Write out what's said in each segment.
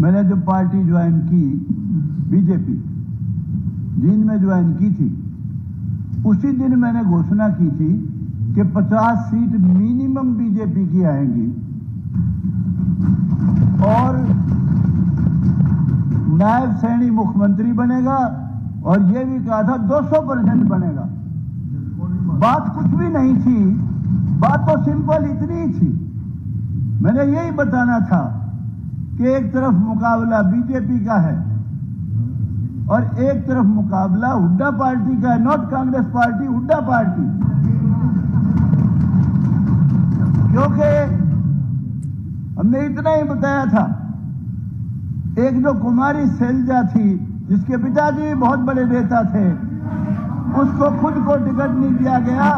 मैंने जो party join की, बीजेपी, जींद में ज्वाइन की थी, उसी दिन मैंने घोषणा की थी कि 50 सीट मिनिमम बीजेपी की आएंगी और नायब सैनी मुख्यमंत्री बनेगा, और यह भी कहा था 200% बनेगा। बात कुछ भी नहीं थी, बात तो सिंपल इतनी ही थी। मैंने यही बताना था कि एक तरफ मुकाबला बीजेपी का है और एक तरफ मुकाबला हुड्डा पार्टी का है, not Congress party, Hooda party. क्योंकि हमने इतना ही बताया था, एक जो कुमारी शैलजा थी जिसके पिताजी बहुत बड़े नेता थे, उसको खुद को टिकट नहीं दिया गया।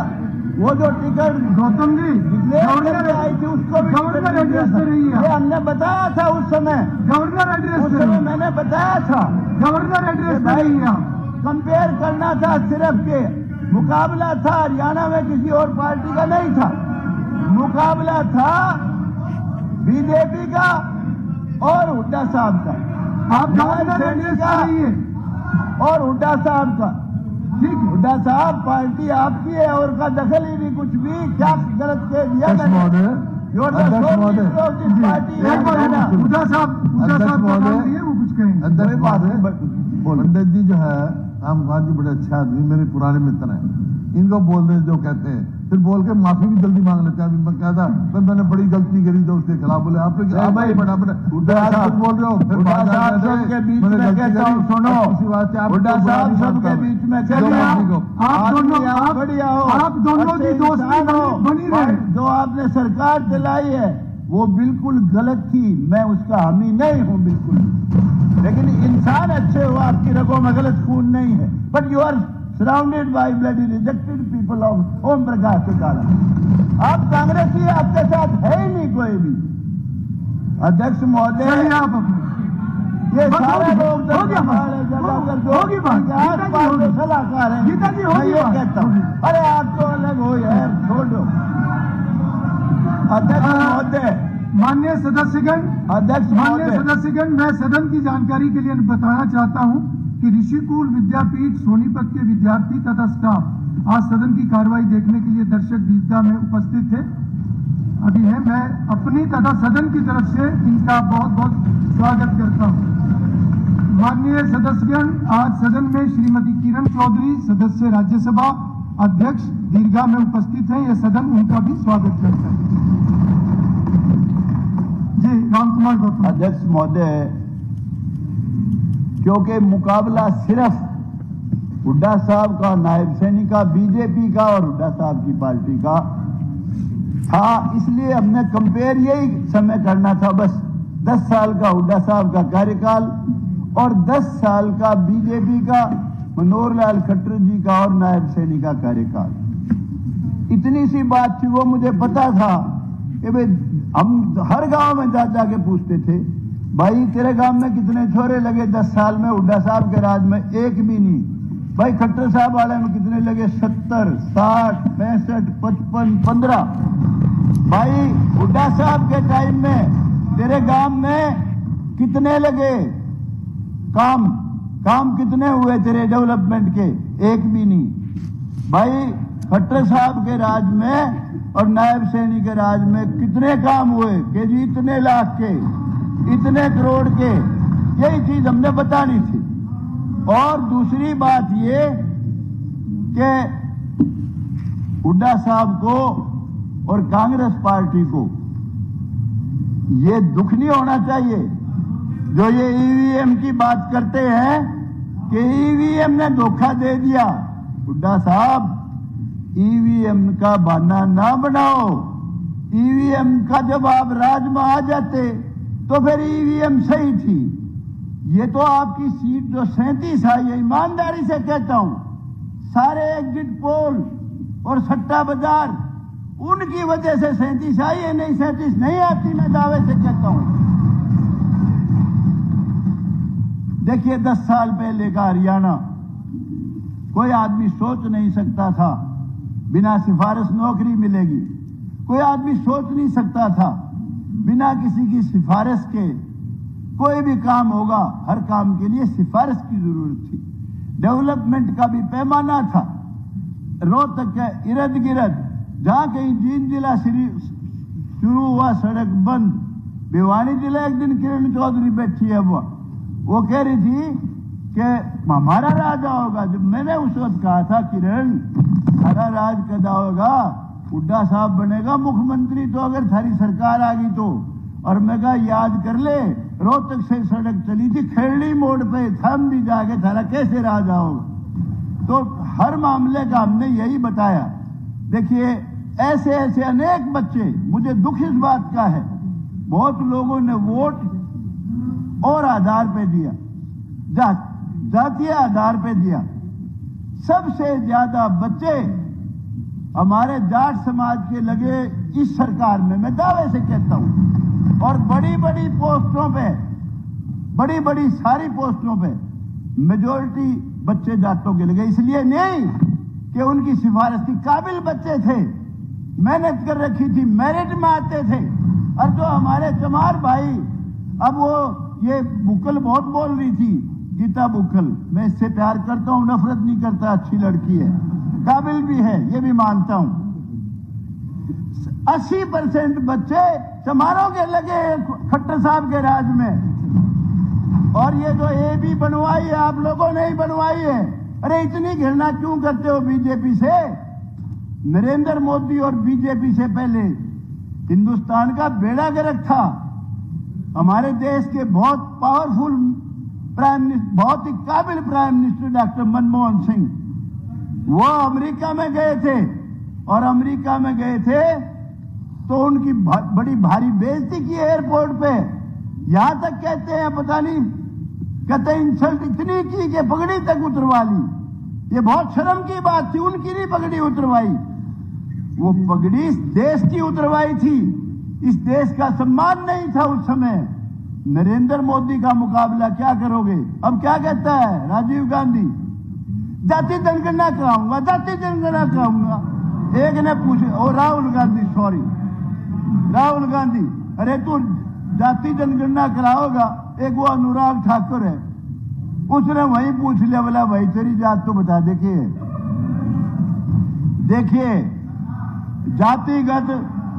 वो जो टिकट गौतम जी गवर्नर आई थी उसको भी गवर्नर एड्रेस कर रही है। ये हमने बताया था उस समय, गवर्नर एड्रेस उस कर समय रही है। मैंने बताया था, गवर्नर एड्रेस कर रही है। कंपेयर करना था सिर्फ के मुकाबला था हरियाणा में किसी और पार्टी का नहीं था, मुकाबला था बीजेपी का और हुड्डा साहब का। आप गवर्नर एड्रेस कर रही है और हुड्डा साहब का। ठीक है। हुड्डा साहब पार्टी आपकी है और का दखल ही नहीं कुछ भी। क्या गलत कह दिया मैंने? पार्टी हुड्डा साहब महोदय वो कुछ कहेंगे। अध्यक्ष महोदय, पंडित जी जो है रामकांत जी बड़े अच्छे आदमी, मेरे पुराने मित्र हैं, इनको बोल रहे जो कहते हैं, फिर बोल के माफी भी जल्दी मांग लेते हैं। अभी मैं कहता मैंने बड़ी गलती करी तो उसके खिलाफ बोले आप भाई बड़ा हुड्डा साहब बोल रहे हो, फिर हुड्डा साहब सबके बीच में कहता हूं, सुनो, हुड्डा साहब सबके बीच में आप दोनों की दोस्ती बनी रहे। जो आपने सरकार चलाई है वो बिल्कुल गलत थी, मैं उसका हामी नहीं हूं बिल्कुल, लेकिन इंसान अच्छे हो, आपकी रगों में गलत खून नहीं है। But you are surrounded by bloody rejected people of Om Prakash के कारण। आप कांग्रेसी, आपके साथ है ही नहीं कोई भी। अध्यक्ष महोदय, ये सारे लोग सलाहकार हैं, मैं ये कहता हूँ, अरे आप तो अलग हो यार, छोड़ दो। अध्यक्ष महोदय, माननीय सदस्यगण, मैं सदन की जानकारी के लिए बताना चाहता हूं कि ऋषिकुल विद्यापीठ सोनीपत के विद्यार्थी तथा स्टाफ आज सदन की कार्रवाई देखने के लिए दर्शक दीर्घा में उपस्थित थे, अभी है। मैं अपनी तथा सदन की तरफ से इनका बहुत बहुत स्वागत करता हूं। माननीय सदस्यगण, आज सदन में श्रीमती किरण चौधरी, सदस्य राज्यसभा अध्यक्ष, दीर्घा में उपस्थित हैं। यह सदन उनका भी स्वागत करता है। जी राम कुमार गौतम। अध्यक्ष महोदय, क्योंकि मुकाबला सिर्फ हुड्डा साहब का, नायब सैनी का, बीजेपी का और हुड्डा साहब की पार्टी का था, इसलिए हमने कंपेयर यही समय करना था बस। 10 साल का हुड्डा साहब का कार्यकाल और 10 साल का बीजेपी का, मनोहर लाल खट्टर जी का और नायब सैनी का कार्यकाल। इतनी सी बात थी, वो मुझे पता था कि भाई हम हर गांव में जा जाके पूछते थे, भाई तेरे गांव में कितने छोरे लगे 10 साल में हुड्डा साहब के राज में? एक भी नहीं। भाई खट्टर साहब वाले में कितने लगे? 70, 60, 65, 55, 15। भाई हुड्डा साहब के टाइम में तेरे गांव में कितने लगे? काम कितने हुए तेरे डेवलपमेंट के? एक भी नहीं। भाई खट्टर साहब के राज में और नायब सैनी के राज में कितने काम हुए कि जी इतने लाख के, इतने करोड़ के? यही चीज हमने बतानी थी। और दूसरी बात ये कि हुड्डा साहब को और कांग्रेस पार्टी को ये दुख नहीं होना चाहिए जो ये ईवीएम की बात करते हैं कि ईवीएम ने धोखा दे दिया। हुड्डा साहब, ईवीएम का बहाना ना बनाओ। ईवीएम का जब आप राज में आ जाते तो फिर ईवीएम सही थी। ये तो आपकी सीट जो 37 आई है, ईमानदारी से कहता हूं, सारे एग्जिट पोल और सट्टा बाजार उनकी वजह से 37 आई है, नहीं 37 नहीं आती, मैं दावे से कहता हूं। देखिए 10 साल पहले का हरियाणा, कोई आदमी सोच नहीं सकता था बिना सिफारिश नौकरी मिलेगी। कोई आदमी सोच नहीं सकता था बिना किसी की सिफारिश के कोई भी काम होगा, हर काम के लिए सिफारिश की जरूरत थी। डेवलपमेंट का भी पैमाना था। रोहतक के इर्द गिर्द जहां कहीं जींद जिला शुरू हुआ सड़क बंद। भिवानी जिला एक दिन किरण चौधरी बैठी है, वो कह रही थी कि हमारा राज होगा। जब मैंने उस वक्त कहा था किरण हमारा राज कदा होगा, हुड्डा साहब बनेगा मुख्यमंत्री तो अगर थारी सरकार आ गई तो। और मैं कहा याद कर ले, रोहतक से सड़क चली थी खेड़ी मोड़ पे, थम भी जाके थारा कैसे राज होगा। तो हर मामले का हमने यही बताया। देखिए ऐसे ऐसे अनेक बच्चे, मुझे दुख इस बात का है, बहुत लोगों ने वोट और आधार पे दिया, जातीय आधार पे दिया। सबसे ज्यादा बच्चे हमारे जाट समाज के लगे इस सरकार में, मैं दावे से कहता हूं। और बड़ी बड़ी पोस्टों पे, बड़ी बड़ी सारी पोस्टों पे मेजोरिटी बच्चे जाटों के लगे। इसलिए नहीं कि उनकी सिफारिश की काबिल बच्चे थे, मेहनत कर रखी थी, मेरिट में आते थे। और जो हमारे चमार भाई, अब वो ये बुकल बहुत बोल रही थी, गीता बुकल, मैं इससे प्यार करता हूं, नफरत नहीं करता, अच्छी लड़की है, काबिल भी है, ये भी मानता हूं। 80% बच्चे चमारों के लगे खट्टर साहब के राज में। और ये जो ए भी बनवाई है आप लोगों ने ही बनवाई है। अरे इतनी घृणा क्यों करते हो बीजेपी से? नरेंद्र मोदी और बीजेपी से पहले हिंदुस्तान का बेड़ा गर्क था। हमारे देश के बहुत पावरफुल प्राइम मिनिस्टर, बहुत ही काबिल prime minister doctor Manmohan Singh, वो अमेरिका में गए थे। और अमेरिका में गए थे तो उनकी बड़ी भारी बेइज्जती की एयरपोर्ट पे। यहां तक कहते हैं, पता नहीं, कहते इंसल्ट इतनी की कि पगड़ी तक उतरवा ली। ये बहुत शर्म की बात थी, उनकी नहीं पगड़ी उतरवाई, वो पगड़ी इस देश की उतरवाई थी। इस देश का सम्मान नहीं था उस समय। नरेंद्र मोदी का मुकाबला क्या करोगे? अब क्या कहता है राजीव गांधी? जाति जनगणना कराऊंगा, जाति जनगणना कराऊंगा। एक ने पूछा, और राहुल गांधी, सॉरी राहुल गांधी, अरे तू जाति जनगणना कराओगा? एक वो अनुराग ठाकुर है, उसने वही पूछ लिया, बोला भाई तेरी जात तो बता। देखिए जातिगत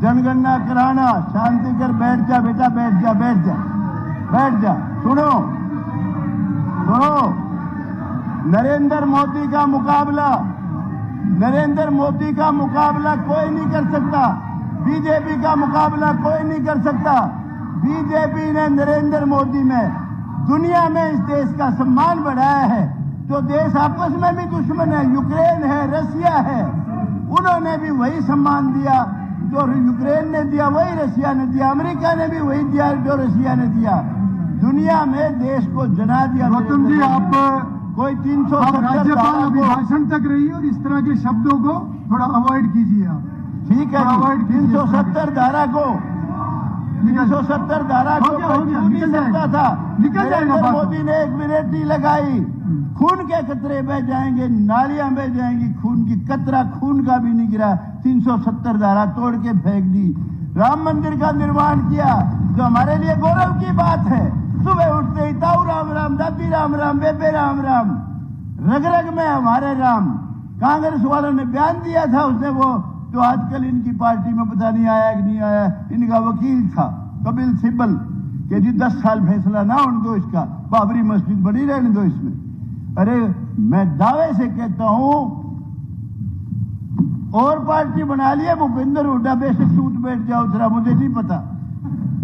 जनगणना कराना, शांति कर, बैठ जा बेटा, बैठ जा, बैठ जा, बैठ जा। सुनो सुनो, नरेंद्र मोदी का मुकाबला, नरेंद्र मोदी का मुकाबला कोई नहीं कर सकता। बीजेपी का मुकाबला कोई नहीं कर सकता। बीजेपी ने नरेंद्र मोदी में दुनिया में इस देश का सम्मान बढ़ाया है। जो देश आपस में भी दुश्मन है, यूक्रेन है, रसिया है, उन्होंने भी वही सम्मान दिया जो यूक्रेन ने दिया, वही रसिया ने दिया। अमेरिका ने भी वही दिया जो रसिया ने दिया। दुनिया में देश को जना दिया। गौतम जी, आप कोई 370 राज्यपाल अभिभाषण तक रही और इस तरह के शब्दों को थोड़ा अवॉइड कीजिए आप। ठीक है, 370 धारा को, 370 धारा को निकल सकता था। निकल जाएगा। मोदी ने एक मिनट नहीं लगाई, खून के कतरे बह जाएंगे, नालियां बह जाएंगी, खून की कतरा खून का भी नहीं गिरा। 370 धारा तोड़ के फेंक दी। राम मंदिर का निर्माण किया, जो हमारे लिए गौरव की बात है। सुबह उठते ही ताऊ राम राम, दादी राम राम, बेबे राम राम, रग रग में हमारे राम। कांग्रेस वालों ने बयान दिया था, उसने वो जो आजकल इनकी पार्टी में पता नहीं आया कि नहीं आया, इनका वकील था कपिल सिब्बल, कि जी 10 साल फैसला ना होने दो इसका, बाबरी मस्जिद बनी रहने दो इसमें। अरे मैं दावे से कहता हूं, और पार्टी बना लिया भूपेंद्र हुड्डा, बेशक टूट बैठ जाओ जरा, मुझे नहीं पता,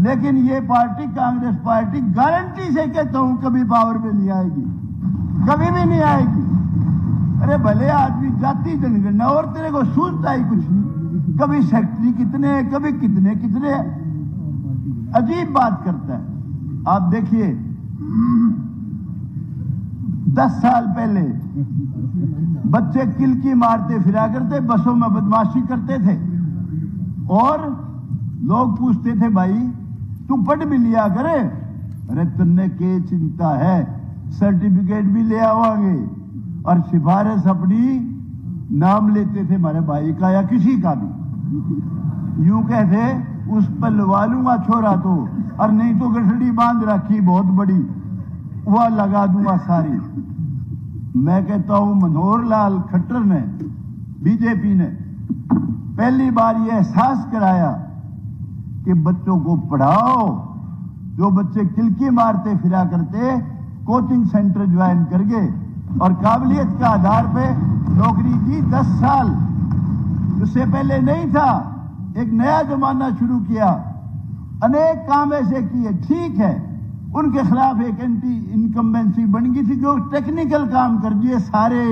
लेकिन ये पार्टी, कांग्रेस पार्टी, गारंटी से कहता हूं कभी पावर में नहीं आएगी, कभी भी नहीं आएगी। अरे भले आदमी जाति जनगणना, और तेरे को सूझता ही कुछ नहीं। कभी सेक्रेटरी कितने, कभी कितने कितने, अजीब बात करता है। आप देखिए 10 साल पहले बच्चे किलकी मारते फिरा करते, बसों में बदमाशी करते थे, और लोग पूछते थे भाई तू पढ़ भी लिया करे। अरे तुमने के चिंता है, सर्टिफिकेट भी ले आवांगे, और सिफारिश अपनी नाम लेते थे हमारे भाई का या किसी का भी। यूं कहते उस पर लवा लूंगा छोरा तो, और नहीं तो गठड़ी बांध रखी बहुत बड़ी, वह लगा दूंगा सारी। मैं कहता हूं मनोहर लाल खट्टर ने, बीजेपी ने पहली बार यह एहसास कराया कि बच्चों को पढ़ाओ। जो बच्चे किलकी मारते फिरा करते, कोचिंग सेंटर ज्वाइन करके और काबिलियत के आधार पे नौकरी की 10 साल, उससे पहले नहीं था। एक नया जमाना शुरू किया, अनेक काम ऐसे किए। ठीक है, उनके खिलाफ एक एंटी इनकम्बेंसी बन गई थी, जो टेक्निकल काम कर दिए सारे,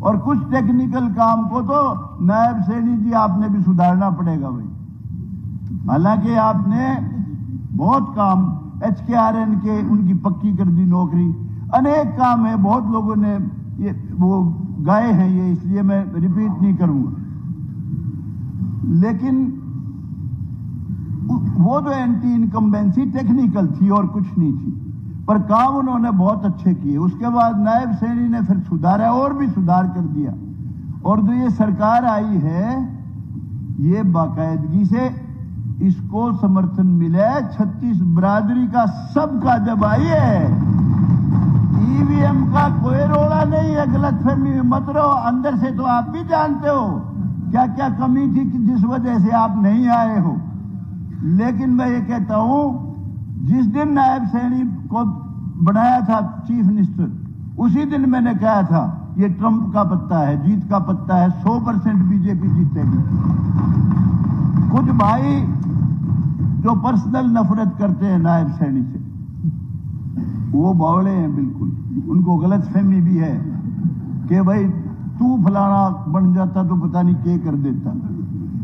और कुछ टेक्निकल काम को तो नायब सैनी जी आपने भी सुधारना पड़ेगा भाई। हालांकि आपने बहुत काम HKRN के उनकी पक्की कर दी नौकरी, अनेक काम है, बहुत लोगों ने ये वो गाए हैं ये, इसलिए मैं रिपीट नहीं करूंगा। लेकिन वो जो एंटी इनकम्बेंसी टेक्निकल थी और कुछ नहीं थी, पर काम उन्होंने बहुत अच्छे किए। उसके बाद नायब सैनी ने फिर सुधारा और भी सुधार कर दिया। और जो ये सरकार आई है, ये बाकायदगी से इसको समर्थन मिला है 36 बरादरी का, सबका जब आई है। EVM का कोई रोड़ा नहीं है, गलतफहमी में मत रहो। अंदर से तो आप भी जानते हो क्या क्या कमी थी कि जिस वजह से आप नहीं आए हो। लेकिन मैं ये कहता हूं, जिस दिन नायब सैनी को बनाया था चीफ मिनिस्टर, उसी दिन मैंने कहा था ये ट्रंप का पत्ता है, जीत का पत्ता है, 100% बीजेपी जीतेगी। कुछ भाई जो पर्सनल नफरत करते हैं नायब सैनी से, वो बावड़े हैं बिल्कुल। उनको गलतफहमी भी है कि भाई तू फलाना बन जाता तो पता नहीं क्या कर देता।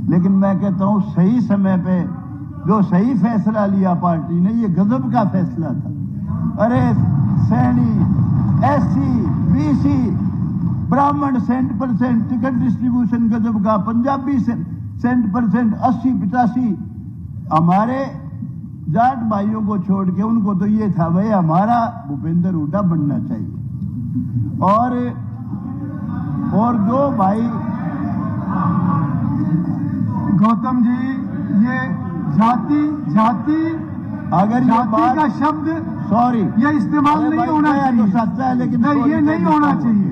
लेकिन मैं कहता हूं सही समय पे जो सही फैसला लिया पार्टी ने, ये गजब का फैसला था। अरे सैनी, SC, BC, ब्राह्मण 100% टिकट डिस्ट्रीब्यूशन गजब का, पंजाबी 100%, 80-85। हमारे जाट भाइयों को छोड़ के उनको तो ये था भाई हमारा भूपेंद्र हुड्डा बनना चाहिए। और जो भाई गौतम जी, ये जाति अगर ये बात का शब्द सॉरी ये इस्तेमाल नहीं होना चाहिए, तो सच्चा है, लेकिन नहीं, ये नहीं होना चाहिए।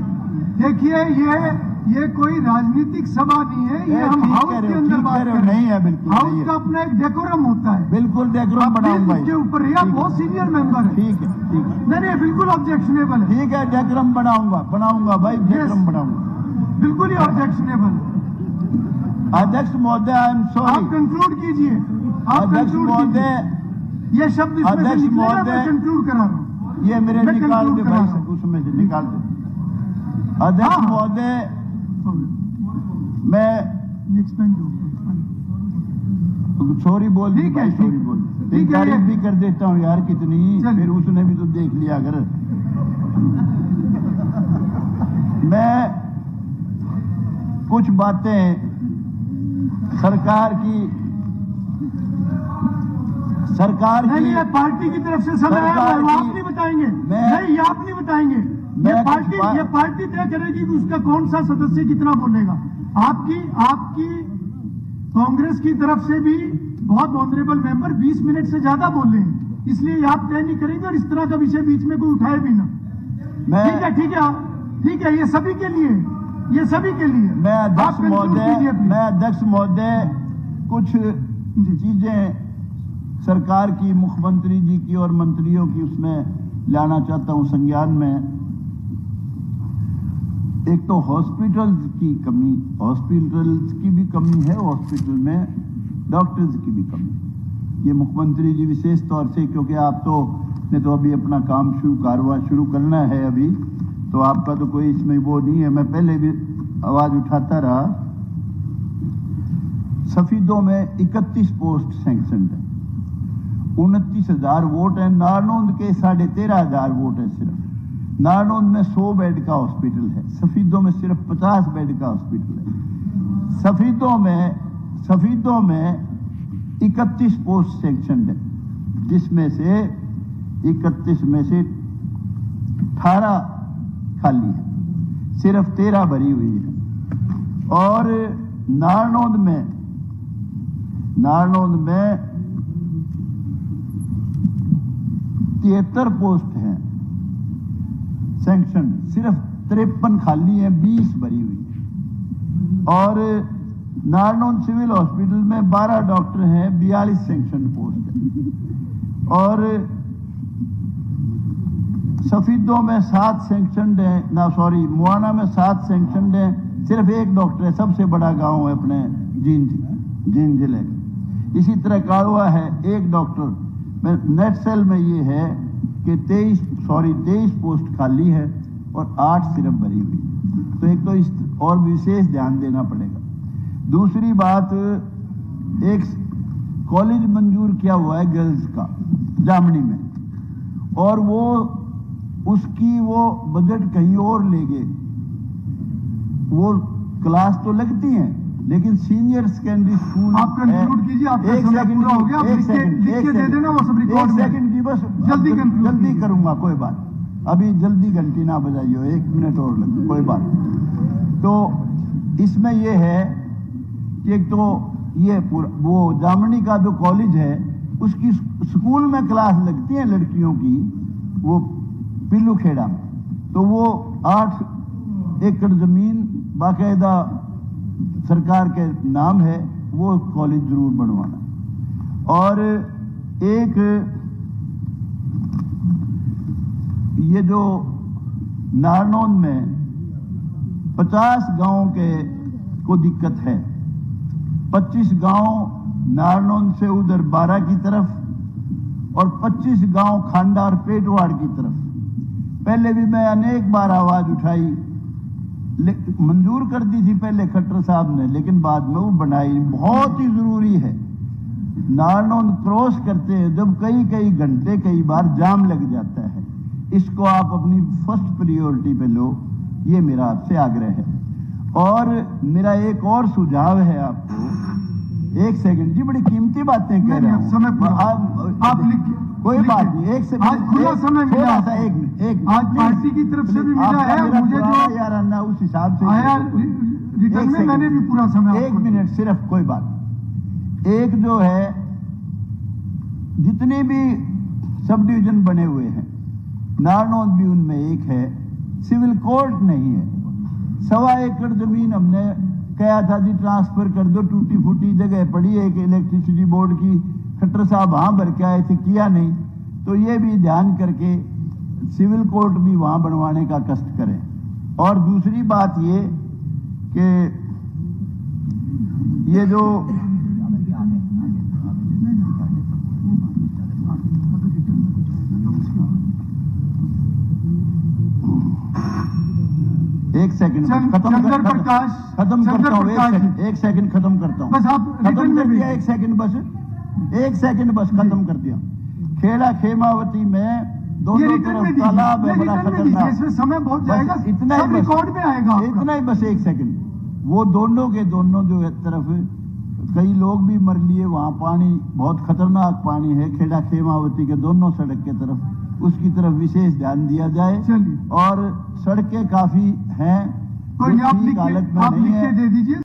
देखिए ये कोई राजनीतिक सभा नहीं है, ये हम हाउस के अंदर बात कर रहे हैं। नहीं है, बिल्कुल हाउस का अपना एक डेकोरम होता है, बिल्कुल डेकोरम बनाऊंगा इसके ऊपर। ये बहुत सीनियर मेंबर है। ठीक है, ठीक है, नहीं बिल्कुल ऑब्जेक्शनेबल है। ठीक है, डेकोरम बनाऊंगा भाई, डेकोरम बनाऊंगा, बिल्कुल ही ऑब्जेक्शनेबल है। अध्यक्ष महोदय, आई एम सॉरी। आप कंक्लूड कीजिए, आप अध्यक्ष कंक्लूड महोदय, ये शब्द इसमें से निकलेगा, मैं कंक्लूड करा रहा हूं। ये मेरे निकाल दे भाई, उसमें से निकाल दे। अध्यक्ष महोदय, मैं सॉरी बोल दी भाई, सॉरी बोल दी, तारीफ भी कर देता हूँ यार कितनी, फिर उसने भी तो देख लिया। अगर मैं कुछ बातें सरकार की नहीं, पार्टी की तरफ से समय है, वो आप नहीं बताएंगे। नहीं, आप नहीं बताएंगे। ये पार्टी तय करेगी कि उसका कौन सा सदस्य कितना बोलेगा। आपकी कांग्रेस की तरफ से भी बहुत ऑनरेबल मेंबर 20 मिनट से ज्यादा बोल रहे हैं, इसलिए आप तय नहीं करेंगे और इस तरह का विषय बीच में कोई उठाए भी ना। ठीक है, ये सभी के लिए। मैं अध्यक्ष महोदय कुछ चीजें सरकार की, मुख्यमंत्री जी की और मंत्रियों की उसमें लाना चाहता हूं संज्ञान में। एक तो हॉस्पिटल्स की भी कमी है, हॉस्पिटल में डॉक्टर्स की भी कमी। ये मुख्यमंत्री जी विशेष तौर से, क्योंकि आप तो ने तो अभी अपना काम कारवा शुरू करना है अभी, तो आपका तो कोई इसमें वो नहीं है। मैं पहले भी आवाज उठाता रहा। सफीदों में 31 पोस्ट सैंक्शन है, 29,000 वोट है। नारनौंद के 13,500 वोट है सिर्फ। नारनौंद में 100 बेड का हॉस्पिटल है, सफीदों में सिर्फ 50 बेड का हॉस्पिटल है। सफीदों में 31 पोस्ट सैंक्शन है, जिसमें से 31 में से 18 खाली है, सिर्फ 13 भरी हुई है। और नारनौंद में नारनौंद में 73 पोस्ट हैं सैंक्शन, सिर्फ 53 खाली हैं, 20 भरी हुई। और नारनौंद सिविल हॉस्पिटल में 12 डॉक्टर हैं, 42 सैंक्शन पोस्ट है। और सफीदों में 7 सैंक्शनड हैं, मुआना में 7 सैंक्शनड हैं, सिर्फ 1 डॉक्टर है, सबसे बड़ा गांव है अपने जींद जिले का। इसी तरह काड़वा है 1 डॉक्टर। नेट सेल में ये है कि 23 पोस्ट खाली है और 8 सिर्फ भरी हुई। तो एक तो इस और विशेष ध्यान देना पड़ेगा। दूसरी बात, एक कॉलेज मंजूर किया हुआ है गर्ल्स का जामनी में, और उसकी बजट कहीं और ले गए। वो क्लास तो लगती हैं, लेकिन सीनियर सेकेंडरी स्कूल आप कंक्लूड कीजिए, आपका समय पूरा हो गया। आप लिख के दे देना, वो सब रिकॉर्ड में। 1 सेकंड की बस, जल्दी करूंगा, कोई बात। अभी जल्दी घंटी ना बजाइयो, 1 मिनट और लगे, कोई बात। तो इसमें यह है कि एक तो ये वो जामनी का जो कॉलेज है, उसकी स्कूल में क्लास लगती है लड़कियों की, वो पिल्लू खेड़ा में। तो वो 8 एकड़ जमीन बाकायदा सरकार के नाम है, वो कॉलेज जरूर बनवाना। और एक ये जो नारनौंद में 50 गांव को दिक्कत है। 25 गांव नारनौंद से उधर 12 की तरफ और 25 गांव खांडा और पेटवाड़ की तरफ। पहले भी मैं अनेक बार आवाज उठाई, मंजूर कर दी थी पहले खट्टर साहब ने, लेकिन बाद में वो बनाई। बहुत ही जरूरी है। नारनौंद क्रॉस करते हैं जब कई घंटे कई बार जाम लग जाता है, इसको आप अपनी फर्स्ट प्रायोरिटी पे लो, ये मेरा आपसे आग्रह है। और मेरा एक और सुझाव है आपको। 1 सेकंड जी, बड़ी कीमती बातें कह रहे हैं। समय आप लिख, कोई बात नहीं, 1 सेकंड, आज खुला समय मिला। एक आज पार्टी की तरफ से भी मिला है, मुझे जो यार अन्ना उस हिसाब से आया रिटर्न में, मैंने भी पूरा समय। 1 मिनट सिर्फ, कोई बात। एक जो है, जितने भी सब डिवीजन बने हुए हैं, नारनौंद भी उनमें एक है, सिविल कोर्ट नहीं है। 1.25 एकड़ जमीन हमने कहा था जी ट्रांसफर कर दो, टूटी फूटी जगह पड़ी है एक इलेक्ट्रिसिटी बोर्ड की। खट्टर साहब वहां भर के आए थे, किया नहीं। तो ये भी ध्यान करके सिविल कोर्ट भी वहां बनवाने का कष्ट करें। और दूसरी बात ये कि ये जो एक सेकंड खत्म करता हूँ, एक सेकंड खत्म करता हूँ, बस आप खत्म कर दिया। 1 सेकंड बस खत्म कर दिया। खेड़ा खेमावती में दोनों तरफ तालाब है, बड़ा खतरनाक। इसमें समय बहुत जाएगा, इतना ही रिकॉर्ड में आएगा। इतना ही बस 1 सेकंड। वो दोनों के दोनों जो है तरफ कई लोग भी मर लिए, वहां पानी बहुत खतरनाक पानी है। खेड़ा खेमावती के दोनों सड़क के तरफ, उसकी तरफ विशेष ध्यान दिया जाए। और सड़कें काफी हैं, कोई आप लिख के दे दीजिए।